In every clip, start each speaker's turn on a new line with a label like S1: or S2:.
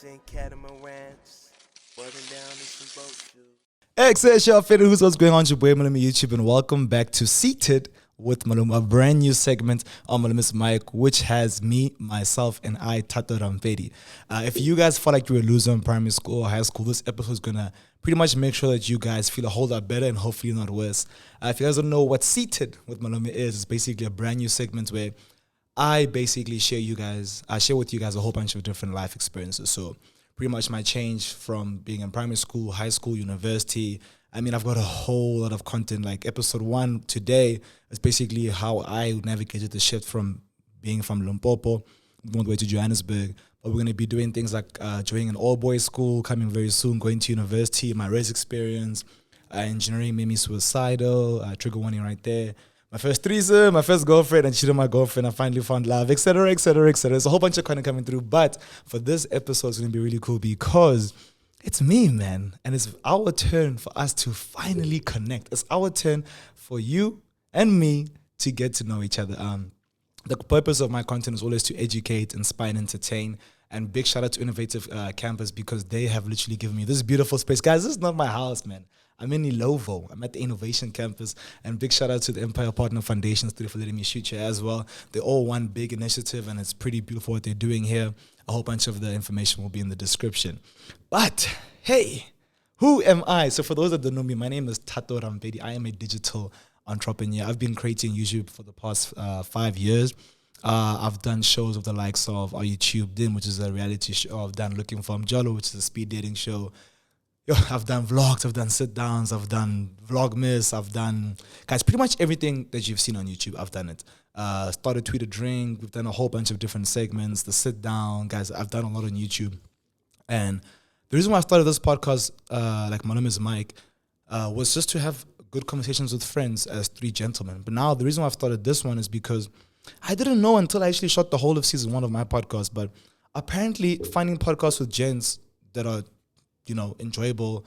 S1: and catamarans, boiling down in some boat shoes.
S2: Ekse, shap, fede, what's going on? Your boy Malome YouTube, and welcome back to Seated with Malome, a brand new segment on Malomes mic, which has me, myself, and I, Thato Rampedi. If you guys felt like you were a loser in primary school or high school, this episode is gonna pretty much make sure that you guys feel a whole lot better and hopefully not worse. If you guys don't know what Seated with Malome is, it's basically a brand new segment where I basically share with you guys a whole bunch of different life experiences. So pretty much my change from being in primary school, high school, university. I mean, I've got a whole lot of content. Like episode 1 today is basically how I navigated the shift from being from Limpopo, moving all the way to Johannesburg. But we're going to be doing things like joining an all-boys school, coming very soon, going to university, my res experience, engineering made me suicidal, trigger warning right there. My first threesome, my first girlfriend, and cheated on my girlfriend. I finally found love, etc., etc., etc. There's a whole bunch of content coming through. But for this episode, it's going to be really cool because it's me, man. And it's our turn for us to finally connect. It's our turn for you and me to get to know each other. The purpose of my content is always to educate, inspire, and entertain. And big shout out to Innovative Campus because they have literally given me this beautiful space. Guys, this is not my house, man. I'm in Ilovo. I'm at the Innovation Campus. And big shout out to the Empire Partner Foundation Studio for letting me shoot here as well. They're all one big initiative and it's pretty beautiful what they're doing here. A whole bunch of the information will be in the description. But, hey, who am I? So for those that don't know me, my name is Thato Rampedi. I am a digital entrepreneur. I've been creating YouTube for the past 5 years. I've done shows of the likes of Are You Tubed In, which is a reality show. I've done Looking for Mjolo, which is a speed dating show. I've done vlogs, I've done sit-downs, I've done vlogmas, I've done, guys, pretty much everything that you've seen on YouTube, I've done it. Started Tweet a Drink, we've done a whole bunch of different segments, the sit-down, guys, I've done a lot on YouTube. And the reason why I started this podcast, like Malomes mic, was just to have good conversations with friends as 3 gentlemen. But now the reason why I've started this one is because I didn't know until I actually shot the whole of season 1 of my podcast, but apparently finding podcasts with gents that are, enjoyable,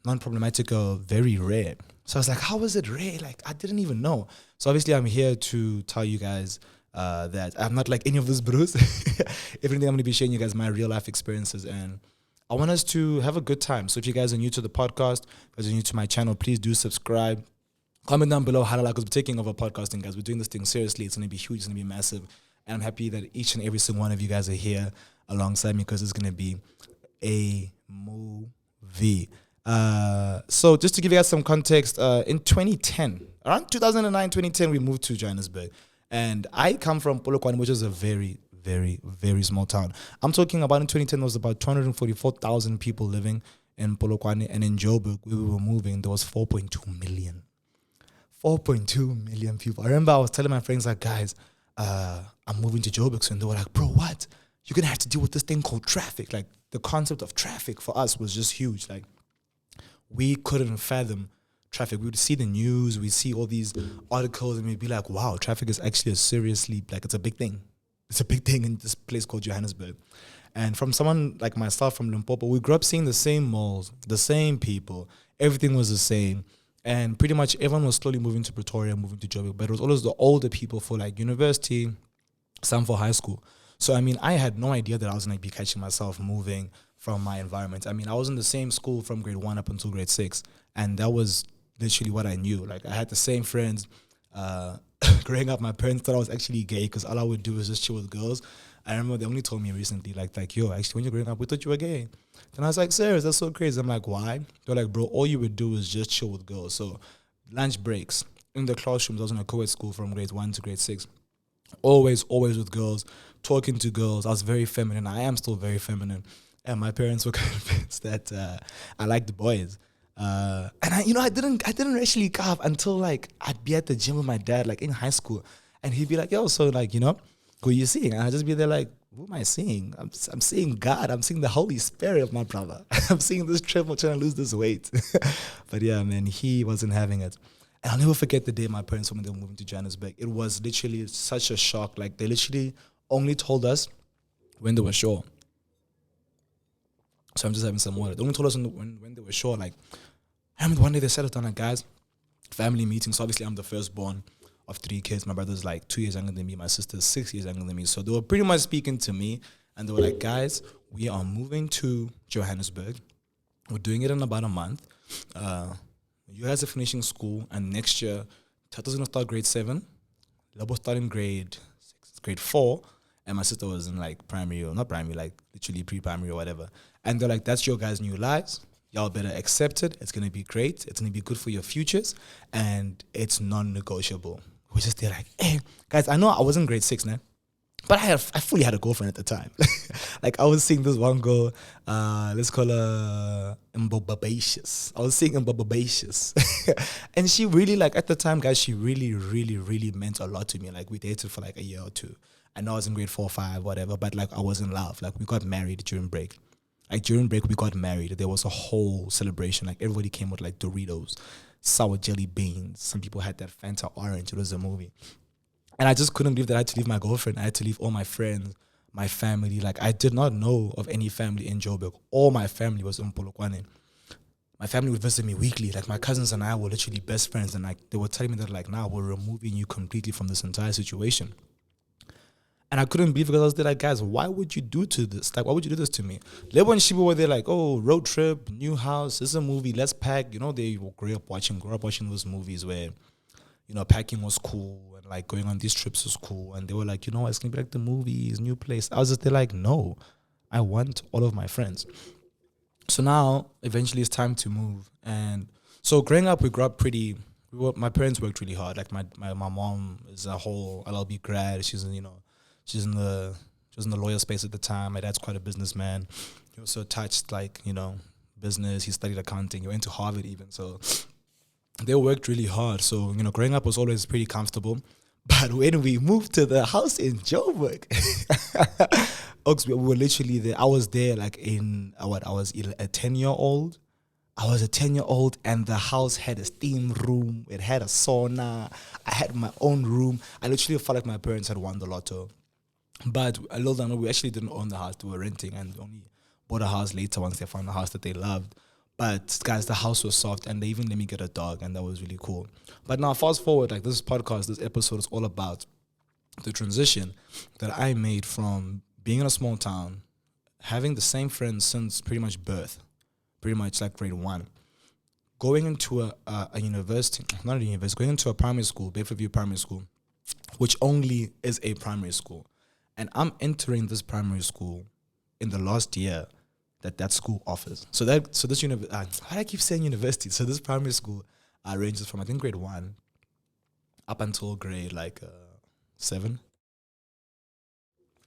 S2: non-problematic are very rare. So I was like, how is it rare? Like, I didn't even know. So obviously I'm here to tell you guys that I'm not like any of those bros. If anything, I'm going to be sharing you guys my real life experiences and I want us to have a good time. So if you guys are new to the podcast, if you guys are new to my channel, please do subscribe. Comment down below how because we're taking over podcasting, guys. We're doing this thing seriously. It's going to be huge. It's going to be massive. And I'm happy that each and every single one of you guys are here alongside me because it's going to be a movie. So just to give you guys some context, in 2010, around 2009, 2010, we moved to Johannesburg. And I come from Polokwane, which is a very, very, very small town. I'm talking about in 2010, there was about 244,000 people living in Polokwane. And in Joburg, where we were moving, there was 4.2 million. 4.2 million people. I remember I was telling my friends, like, guys, I'm moving to Joburg soon. They were like, bro, what? You're going to have to deal with this thing called traffic. Like, the concept of traffic for us was just huge. Like, we couldn't fathom traffic. We would see the news, we'd see all these articles, and we'd be like, wow, traffic is actually it's a big thing. It's a big thing in this place called Johannesburg. And from someone like myself from Limpopo, we grew up seeing the same malls, the same people. Everything was the same. And pretty much everyone was slowly moving to Pretoria, moving to Joburg. But it was always the older people for like university, some for high school. So, I mean, I had no idea that I was going to be catching myself moving from my environment. I mean, I was in the same school from grade 1 up until grade 6. And that was literally what I knew. Like, I had the same friends. Growing up, my parents thought I was actually gay because all I would do was just chill with girls. I remember they only told me recently, like, yo, actually, when you're growing up, we thought you were gay. And I was like, serious, that's so crazy. I'm like, why? They're like, bro, all you would do is just chill with girls. So lunch breaks, in the classrooms, I was in a co-ed school from grade 1 to grade 6. Always with girls, talking to girls. I was very feminine. I am still very feminine. And my parents were convinced that I liked the boys. And I didn't actually carve until like I'd be at the gym with my dad, like in high school. And he'd be like, yo, so like, who are you seeing? And I'd just be there like, who am I seeing? I'm seeing God. I'm seeing the Holy Spirit of my brother. I'm seeing this triple trying to lose this weight. But yeah, man, he wasn't having it. And I'll never forget the day my parents, when they were moving to Johannesburg, it was literally such a shock. Like, they literally only told us when they were sure. So I'm just having some water. They only told us when they were sure. Like, I remember one day they sat us down, like, guys, family meeting. So obviously I'm the firstborn of 3 kids. My brother's like 2 years younger than me. My sister's 6 years younger than me. So they were pretty much speaking to me. And they were like, guys, we are moving to Johannesburg. We're doing it in about a month. You guys are finishing school, and next year, Thato's gonna start grade 7. Labo starting grade 6, grade 4, and my sister was in like primary or not primary, like literally pre-primary or whatever. And they're like, "That's your guys' new lives. Y'all better accept it. It's gonna be great. It's gonna be good for your futures, and it's non-negotiable." We're just there like, "Hey, guys, I know I was in grade 6 now." But I fully had a girlfriend at the time. Like I was seeing this one girl, let's call her Mbobabacious. I was seeing Mbobabacious. And she really like at the time, guys, she really, really, really meant a lot to me. Like we dated for like a year or two. I know I was in grade 4 or 5, whatever, but like I was in love. Like we got married during break. Like during break we got married. There was a whole celebration. Like everybody came with like Doritos, sour jelly beans. Some people had that Fanta orange. It was a movie. And I just couldn't believe that I had to leave my girlfriend. I had to leave all my friends, my family. Like, I did not know of any family in Joburg. All my family was in Polokwane. My family would visit me weekly. Like, my cousins and I were literally best friends. And, like, they were telling me that, like, now we're removing you completely from this entire situation. And I couldn't believe it because I was there like, guys, why would you do to this? Like, why would you do this to me? Lebo and Shibu were there like, oh, road trip, new house, this is a movie, let's pack. You know, they grew up watching those movies where, you know, packing was cool and like going on these trips was cool. And they were like, you know, it's going to be like the movies, new place. I was just there like, no, I want all of my friends. So now, eventually it's time to move. And so growing up, we grew up my parents worked really hard. Like my mom is a whole LLB grad. She's in, she was in the lawyer space at the time. My dad's quite a businessman. He also touched like, business. He studied accounting. He went to Harvard even. So they worked really hard. So, growing up was always pretty comfortable. But when we moved to the house in Joburg, we were literally there. I was there like I was a 10-year-old. I was a 10-year-old and the house had a steam room. It had a sauna. I had my own room. I literally felt like my parents had won the lotto. But a little down, we actually didn't own the house. We were renting and only bought a house later once they found a house that they loved. But guys, the house was soft and they even let me get a dog and that was really cool. But now fast forward, like this episode is all about the transition that I made from being in a small town, having the same friends since pretty much birth, pretty much like grade 1, going into a university, not a university, going into a primary school, Bayview Primary School, which only is a primary school. And I'm entering this primary school in the last year that school offers. So this why do I keep saying university? So this primary school ranges from I think grade 1 up until grade 7.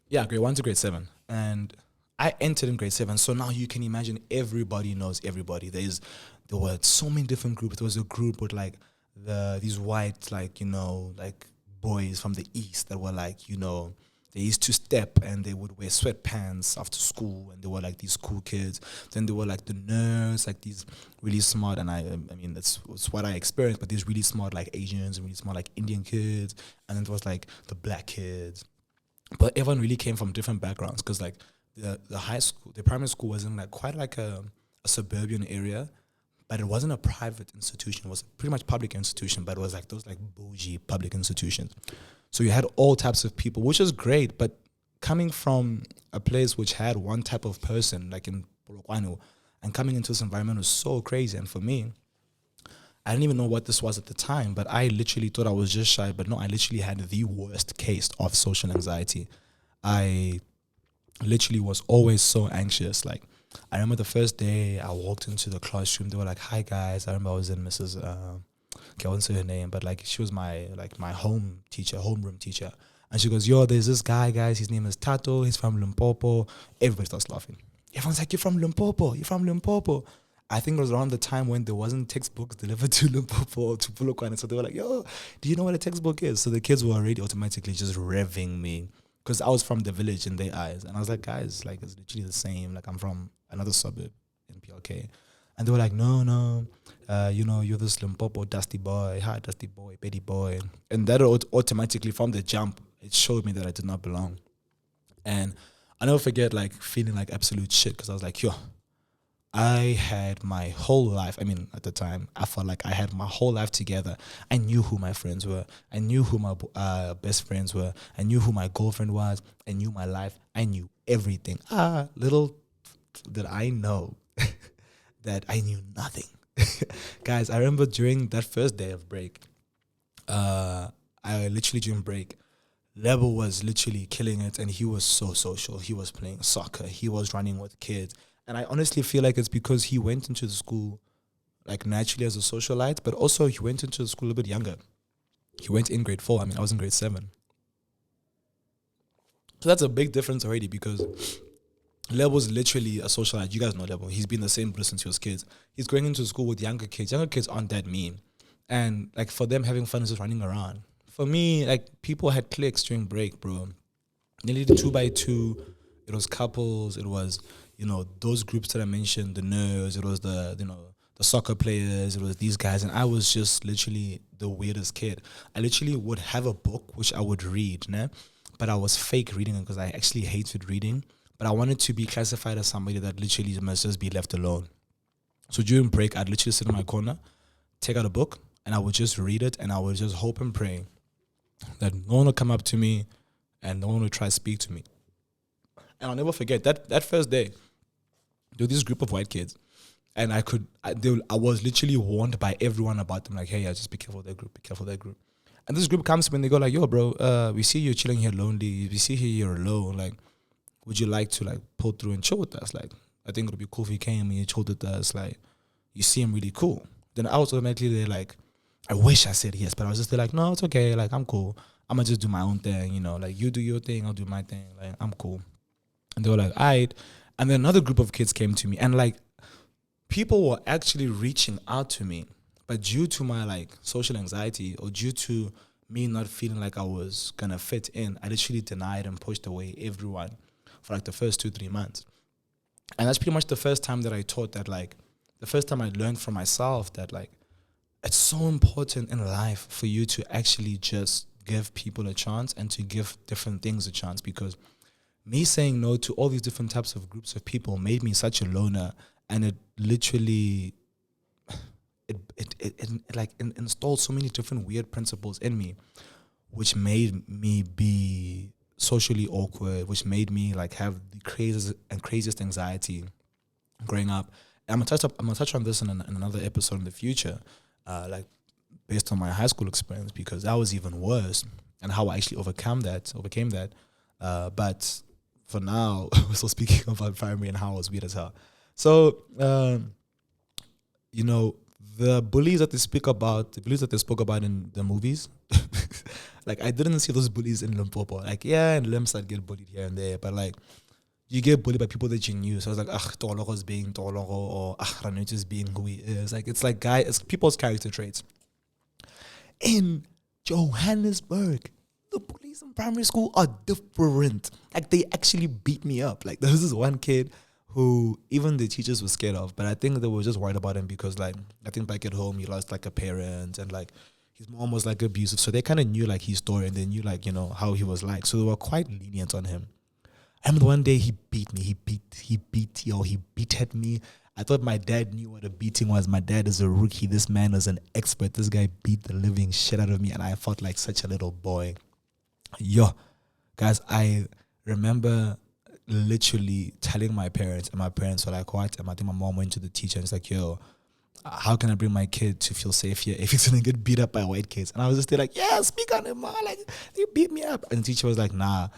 S2: Yeah, grade 1 to grade 7. And I entered in grade 7. So now you can imagine everybody knows everybody. There were so many different groups. There was a group with like these white boys from the east that were they used to step and they would wear sweatpants after school and they were like these cool kids. Then they were like the nerds, like these really smart, and I mean that's what I experienced, but these really smart like Asians and really smart like Indian kids. And then there was like the black kids. But everyone really came from different backgrounds because like the high school, the primary school was in like quite like a suburban area, but it wasn't a private institution. It was pretty much public institution, but it was like those like bougie public institutions. So you had all types of people, which is great, but coming from a place which had one type of person, like in Polokwane, and coming into this environment was so crazy. And for me, I didn't even know what this was at the time, but I literally thought I was just shy. But no, I literally had the worst case of social anxiety. I literally was always so anxious. Like, I remember the first day I walked into the classroom, they were like, "Hi guys." I remember I was in Mrs. I won't say her name, but like she was my homeroom teacher. And she goes, "Yo, there's this guy, guys. His name is Thato. He's from Limpopo." Everybody starts laughing. Everyone's like, "You're from Limpopo. You're from Limpopo." I think it was around the time when there wasn't textbooks delivered to Limpopo or to Polokwane. So they were like, "Yo, do you know what a textbook is?" So the kids were already automatically just revving me because I was from the village in their eyes. And I was like, "Guys, like it's literally the same. Like I'm from another suburb in PLK." And they were like, no, you're this Limpopo dusty boy, hi dusty boy, petty boy. And that automatically from the jump, it showed me that I did not belong. And I never forget like feeling like absolute shit because I was like, yo, I had my whole life. I mean, at the time, I felt like I had my whole life together. I knew who my friends were. I knew who my best friends were. I knew who my girlfriend was. I knew my life. I knew everything. Little did I know that I knew nothing. Guys, I remember during that first day of break, I literally during break, Lebo was literally killing it, and he was so social. He was playing soccer. He was running with kids. And I honestly feel like it's because he went into the school like naturally as a socialite, but also he went into the school a bit younger. He went in grade 4. I mean, I was in grade 7. So that's a big difference already because Lebo's literally a socialite. You guys know Lebo. He's been the same person since he was kids. He's going into school with younger kids. Younger kids aren't that mean. And like for them having fun is just running around. For me, like people had cliques during break, bro. Nearly the 2x2. It was couples. It was, those groups that I mentioned, the nerds. It was the soccer players. It was these guys. And I was just literally the weirdest kid. I literally would have a book which I would read, né? But I was fake reading it because I actually hated reading. But I wanted to be classified as somebody that literally must just be left alone. So during break, I'd literally sit in my corner, take out a book, and I would just read it, and I would just hope and pray that no one would come up to me and no one would try to speak to me. And I'll never forget that first day. There was this group of white kids, and I was literally warned by everyone about them, like, hey, just be careful of that group, be careful of that group. And this group comes to me and they go like, yo, bro, we see you chilling here lonely. We see here you're alone. Like, would you like to like pull through and chill with us? Like, I think it would be cool if you came and you chilled with us. Like, you seem really cool. Then I was automatically there like, I wish I said yes, but I was just there like, no, it's okay. Like, I'm cool. I'm going to just do my own thing, like you do your thing, I'll do my thing. Like, I'm cool. And they were like, all right. And then another group of kids came to me and like people were actually reaching out to me, but due to my like social anxiety or due to me not feeling like I was going to fit in, I literally denied and pushed away everyone for like the first 2-3 months. And that's pretty much the first time that I taught that, like, the first time I learned from myself that, like, it's so important in life for you to actually just give people a chance and to give different things a chance, because me saying no to all these different types of groups of people made me such a loner, and it literally it installed so many different weird principles in me, which made me be socially awkward, which made me like have the craziest anxiety growing up. And I'm gonna touch on this in another episode in the future, like based on my high school experience, because that was even worse, and how I actually overcame that. But for now, we're still speaking about primary and how I was weird as hell. So, the bullies that they spoke about in the movies, like I didn't see those bullies in Limpopo. Like, yeah, in Limps I'd get bullied here and there, but like you get bullied by people that you knew. So I was like, Tologo's being Tologo, or Ranuch being who he is. Like, it's people's character traits. In Johannesburg, the bullies in primary school are different. Like, they actually beat me up. Like, there was this one kid who even the teachers were scared of, but I think they were just worried about him because, like, I think back at home he lost like a parent, and like his mom was like abusive, so they kind of knew like his story, and they knew like how he was like, so they were quite lenient on him. And one day he beat me. He beat at me. I thought my dad knew what a beating was. My dad is a rookie. This man is an expert. This guy beat the living shit out of me, and I felt like such a little boy. Yo, guys, I remember literally telling my parents, and my parents were like, what? And I think my mom went to the teacher and it's like, yo, how can I bring my kid to feel safe here if he's gonna get beat up by white kids? And I was just there like, yeah, speak on him, ma. Like, they beat me up. And the teacher was like, nah,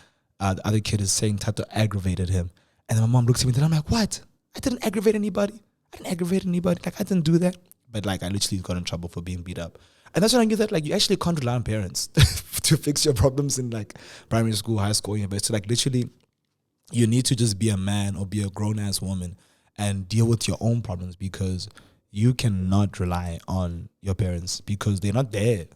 S2: the other kid is saying Thato aggravated him. And then my mom looks at me and I'm like, what? I didn't aggravate anybody. Like, I didn't do that. But like, I literally got in trouble for being beat up. And that's when I knew that like you actually can't rely on parents to fix your problems in like primary school, high school, university. Like, literally, you need to just be a man or be a grown-ass woman and deal with your own problems, because you cannot rely on your parents because they're not there.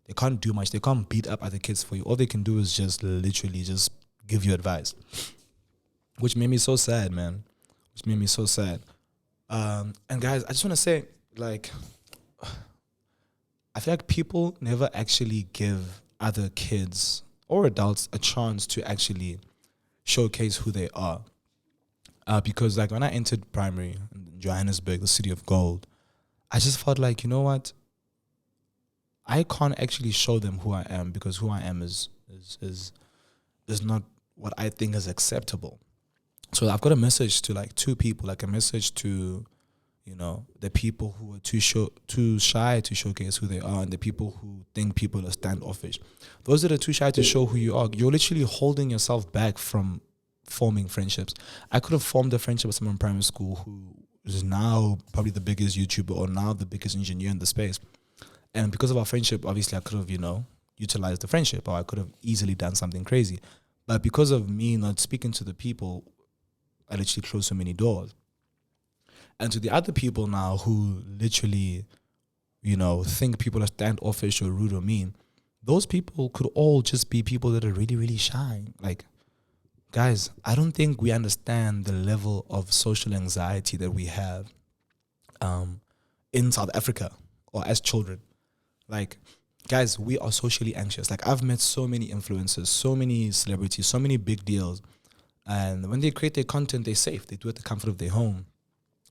S2: They can't do much. They can't beat up other kids for you. All they can do is just literally just give you advice, which made me so sad, man. And guys, I just want to say, like, I feel like people never actually give other kids or adults a chance to actually showcase who they are. Because like when I entered primary, Johannesburg, the city of gold, I just felt like, you know what? I can't actually show them who I am because who I am is not what I think is acceptable. So I've got a message to like two people, like a message to, you know, the people who are too shy to showcase who they are, and the people who think people are standoffish. Those that are too shy to show who you are, you're literally holding yourself back from forming friendships. I could have formed a friendship with someone in primary school who is now probably the biggest YouTuber or now the biggest engineer in the space. And because of our friendship, obviously I could have, you know, utilized the friendship, or I could have easily done something crazy. But because of me not speaking to the people, I literally closed so many doors. And to the other people now who literally, you know, think people are standoffish or rude or mean, those people could all just be people that are really, really shy. Like, guys, I don't think we understand the level of social anxiety that we have in South Africa or as children. Like, guys, we are socially anxious. Like, I've met so many influencers, so many celebrities, so many big deals. And when they create their content, they're safe. They do it at the comfort of their home.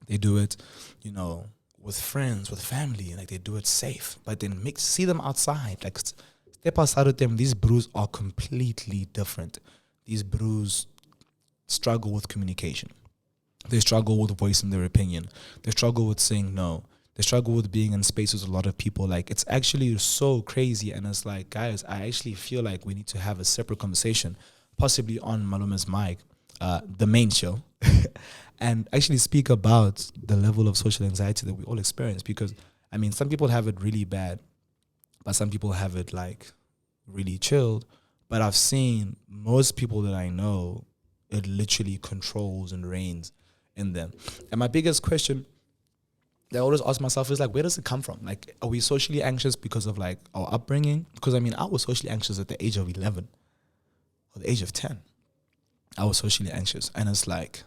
S2: They do it, you know, with friends, with family. Like, they do it safe. But then see them outside. Like, step outside of them. These brews are completely different. These brews struggle with communication. They struggle with voicing their opinion. They struggle with saying no. They struggle with being in spaces with a lot of people. Like, it's actually so crazy. And it's like, guys, I actually feel like we need to have a separate conversation, possibly on Malome's mic, the main show, and actually speak about the level of social anxiety that we all experience. Because, I mean, some people have it really bad, but some people have it, like, really chilled. But I've seen most people that I know, it literally controls and reigns in them. And my biggest question that I always ask myself is, like, where does it come from? Like, are we socially anxious because of, like, our upbringing? Because, I mean, I was socially anxious at the age of 11 or the age of 10. I was socially anxious. And it's like,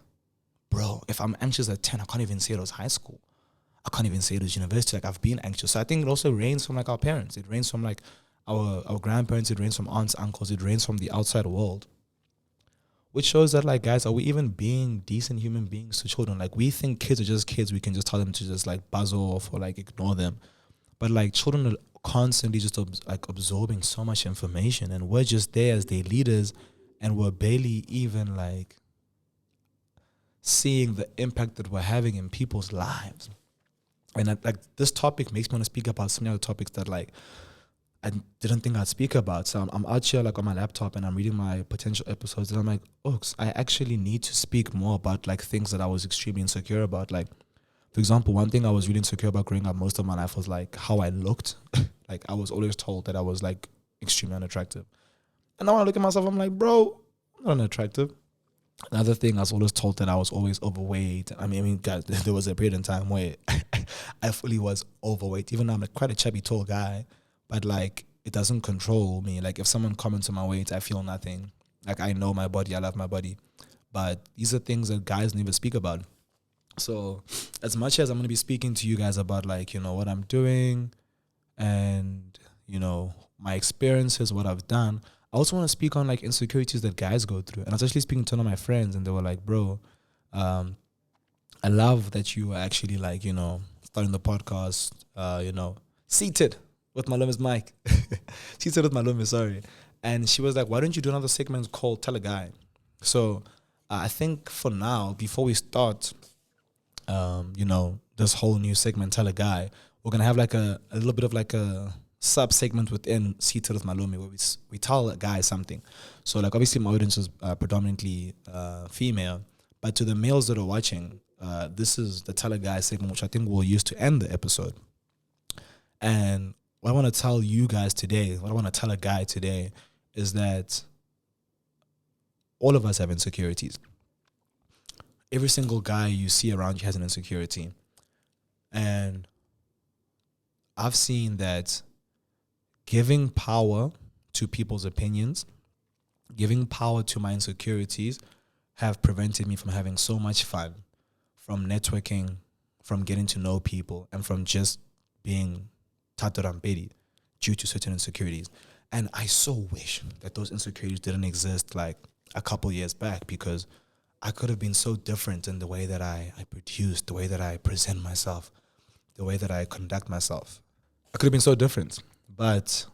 S2: bro, if I'm anxious at 10, I can't even say it was high school. I can't even say it was university. Like, I've been anxious. So I think it also reigns from, like, our parents. It reigns from, like, our grandparents. It reigns from aunts, uncles. It reigns from the outside world. Which shows that, like, guys, are we even being decent human beings to children? Like, we think kids are just kids. We can just tell them to just, like, buzz off or, like, ignore them. But, like, children are constantly just, like, absorbing so much information. And we're just there as their leaders. And we're barely even, like, seeing the impact that we're having in people's lives. And, like, this topic makes me want to speak about some other topics that, like, I didn't think I'd speak about. So I'm out here, like, on my laptop, and I'm reading my potential episodes, and I'm like, oops, I actually need to speak more about, like, things that I was extremely insecure about. Like, for example, one thing I was really insecure about growing up most of my life was, like, how I looked. Like, I was always told that I was, like, extremely unattractive. And now I look at myself, I'm like, bro, I'm not unattractive. Another thing, I was always told that I was always overweight. I mean, guys, there was a period in time where I fully was overweight, even though I'm, like, quite a chubby, tall guy. But, like, it doesn't control me. Like, if someone comments on my weight, I feel nothing. Like, I know my body, I love my body. But these are things that guys never speak about. So as much as I'm going to be speaking to you guys about, like, you know, what I'm doing and, you know, my experiences, what I've done, I also want to speak on, like, insecurities that guys go through. And I was actually speaking to one of my friends, and they were like, bro, I love that you are actually, like, you know, starting the podcast, you know, seated with Malome's mic. Seated with Malome, sorry. And she was like, why don't you do another segment called Tell a Guy? So I think for now, before we start, you know, this whole new segment, Tell a Guy, we're going to have, like, a little bit of, like, a sub-segment within Seated with Malome where we tell a guy something. So, like, obviously my audience is predominantly female, but to the males that are watching, this is the Tell a Guy segment, which I think we'll use to end the episode. And what I want to tell you guys today, what I want to tell a guy today is that all of us have insecurities. Every single guy you see around you has an insecurity. And I've seen that giving power to people's opinions, giving power to my insecurities have prevented me from having so much fun, from networking, from getting to know people, and from just being Thato Rampedi due to certain insecurities. And I so wish that those insecurities didn't exist, like, a couple years back, because I could have been so different in the way that I produce, the way that I present myself, the way that I conduct myself. I could have been so different, but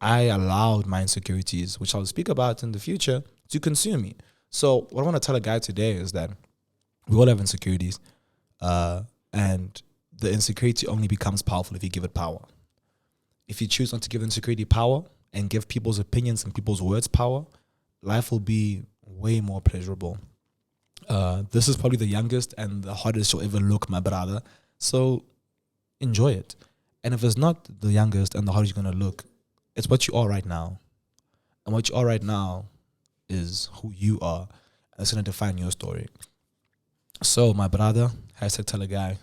S2: I allowed my insecurities, which I'll speak about in the future, to consume me. So what I want to tell a guy today is that we all have insecurities, and the insecurity only becomes powerful if you give it power. If you choose not to give insecurity power and give people's opinions and people's words power, life will be way more pleasurable. This is probably the youngest and the hardest you'll ever look, my brother. So enjoy it. And if it's not the youngest and the hardest you're going to look, it's what you are right now. And what you are right now is who you are. And it's going to define your story. So my brother, hashtag tell a guy,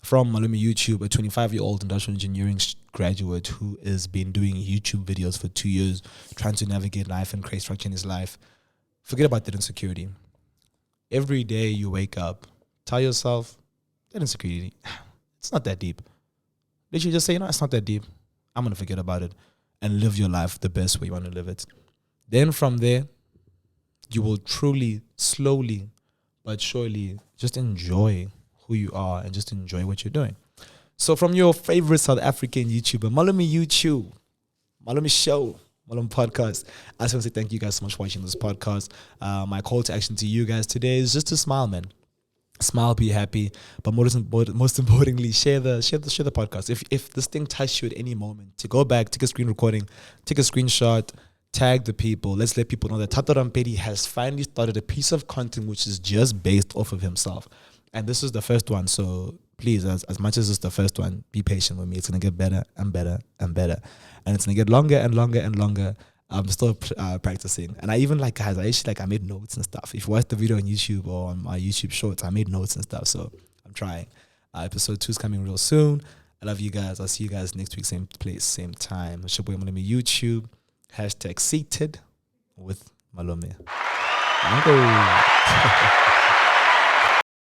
S2: from Malome YouTube, a 25-year-old industrial engineering graduate who has been doing YouTube videos for 2 years, trying to navigate life and create structure in his life. Forget about that insecurity. Every day you wake up, tell yourself, that insecurity, it's not that deep. Literally just say, it's not that deep. I'm going to forget about it and live your life the best way you want to live it. Then from there, you will truly, slowly, but surely just enjoy who you are and just enjoy what you're doing. So from your favorite South African YouTuber, Malome YouTube, Malome Show, Malome Podcast, I just want to say thank you guys so much for watching this podcast. My call to action to you guys today is just to smile, man. Smile, be happy, but most importantly, share the podcast. If this thing touched you at any moment, to go back, take a screen recording, take a screenshot, tag the people. Let's let people know that Thato Rampedi has finally started a piece of content which is just based off of himself. And this is the first one, so please, as much as it's the first one, be patient with me. It's going to get better and better and better. And it's going to get longer and longer and longer. I'm still practicing. And I even guys, I made notes and stuff. If you watch the video on YouTube or on my YouTube shorts, I made notes and stuff. So I'm trying. Episode 2 is coming real soon. I love you guys. I'll see you guys next week, same place, same time. It's your boy Malome YouTube. #seated with Malome.